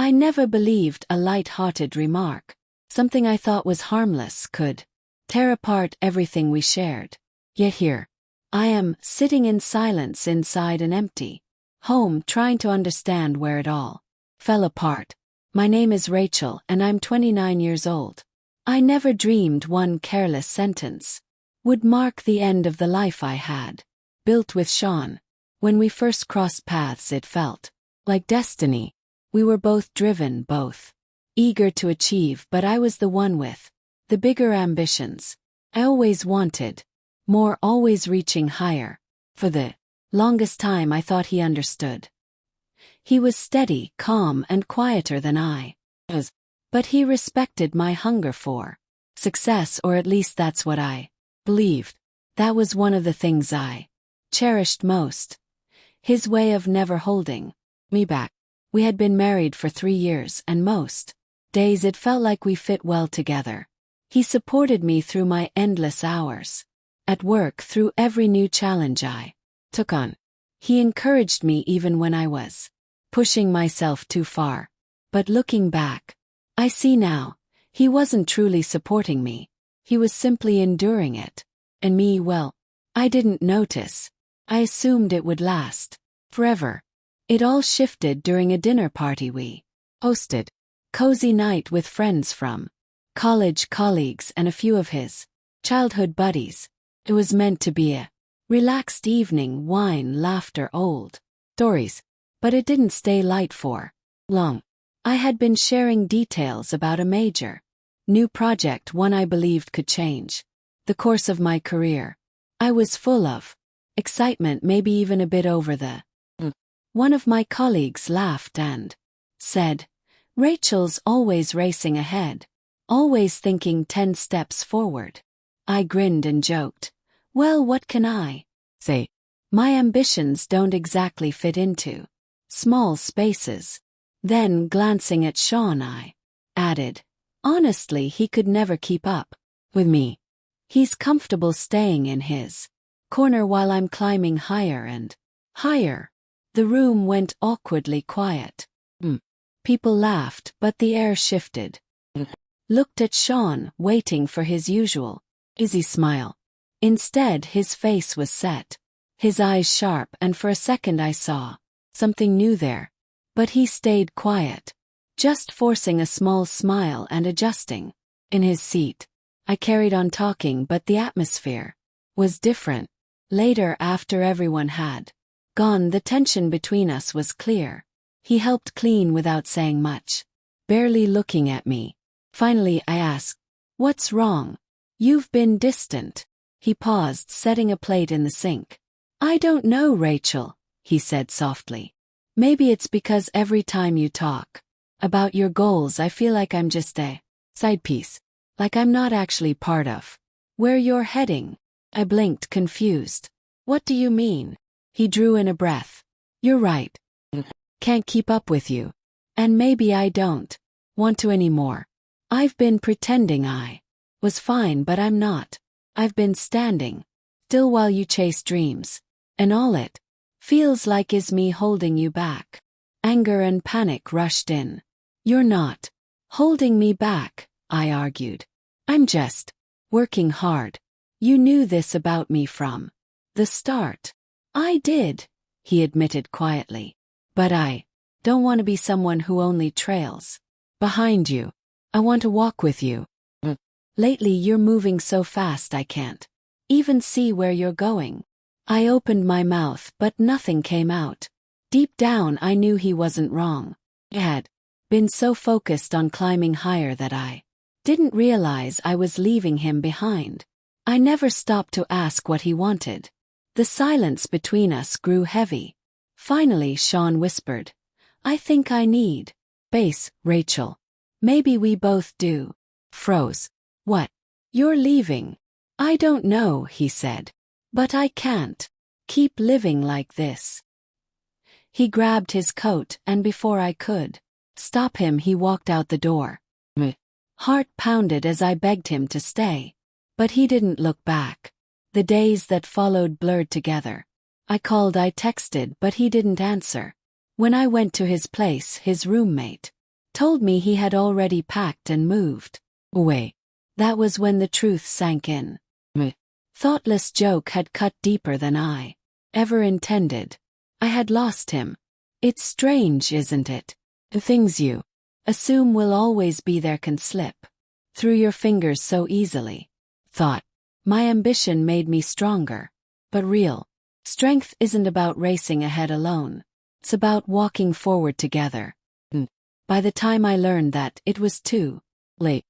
I never believed a light-hearted remark, something I thought was harmless, could tear apart everything we shared. Yet here I am, sitting in silence inside an empty home, trying to understand where it all fell apart. My name is Rachel and I'm 29 years old. I never dreamed one careless sentence would mark the end of the life I had built with Sean. When we first crossed paths, it felt like destiny. We were both driven, both eager to achieve, but I was the one with the bigger ambitions. I always wanted more, always reaching higher. For the longest time I thought he understood. He was steady, calm, and quieter than I was. But he respected my hunger for success, or at least that's what I believed. That was one of the things I cherished most. His way of never holding me back. We had been married for 3 years, and most days it felt like we fit well together. He supported me through my endless hours at work, through every new challenge I took on. He encouraged me even when I was pushing myself too far. But looking back, I see now, he wasn't truly supporting me. He was simply enduring it. And me, well, I didn't notice. I assumed it would last forever. It all shifted during a dinner party we hosted. Cozy night with friends from college, colleagues, and a few of his childhood buddies. It was meant to be a relaxed evening, wine, laughter, old stories. But it didn't stay light for long. I had been sharing details about a major new project, one I believed could change the course of my career. I was full of excitement, maybe even a bit over the One of my colleagues laughed and said, "Rachel's always racing ahead, always thinking 10 steps forward." I grinned and joked, "Well, what can I say? My ambitions don't exactly fit into small spaces." Then, glancing at Sean, I added, "Honestly, he could never keep up with me. He's comfortable staying in his corner while I'm climbing higher and higher." The room went awkwardly quiet. People laughed, but the air shifted. Looked at Sean, waiting for his usual easy smile. Instead, his face was set, his eyes sharp, and for a second I saw something new there. But he stayed quiet, just forcing a small smile and adjusting in his seat. I carried on talking, but the atmosphere was different. Later, after everyone had gone, the tension between us was clear. He helped clean without saying much, barely looking at me. Finally, I asked, "What's wrong? You've been distant." He paused, setting a plate in the sink. "I don't know, Rachel," he said softly. "Maybe it's because every time you talk about your goals, I feel like I'm just a side piece, like I'm not actually part of where you're heading." I blinked, confused. "What do you mean?" He drew in a breath. "You're right. Can't keep up with you. And maybe I don't want to anymore. I've been pretending I was fine, but I'm not. I've been standing still while you chase dreams. And all it feels like is me holding you back." Anger and panic rushed in. "You're not holding me back," I argued. "I'm just working hard. You knew this about me from the start." "I did," he admitted quietly. "But I don't want to be someone who only trails behind you. I want to walk with you. Lately you're moving so fast I can't even see where you're going." I opened my mouth, but nothing came out. Deep down I knew he wasn't wrong. I had been so focused on climbing higher that I didn't realize I was leaving him behind. I never stopped to ask what he wanted. The silence between us grew heavy. Finally, Sean whispered, "I think I need space, Rachel. Maybe we both do." Froze. "What? You're leaving?" "I don't know," he said. "But I can't keep living like this." He grabbed his coat, and before I could stop him, he walked out the door. My heart pounded as I begged him to stay. But he didn't look back. The days that followed blurred together. I called, I texted, but he didn't answer. When I went to his place, his roommate told me he had already packed and moved away. That was when the truth sank in. My thoughtless joke had cut deeper than I ever intended. I had lost him. It's strange, isn't it? The things you assume will always be there can slip through your fingers so easily. Thought. My ambition made me stronger. But real strength isn't about racing ahead alone. It's about walking forward together. By the time I learned that, it was too late.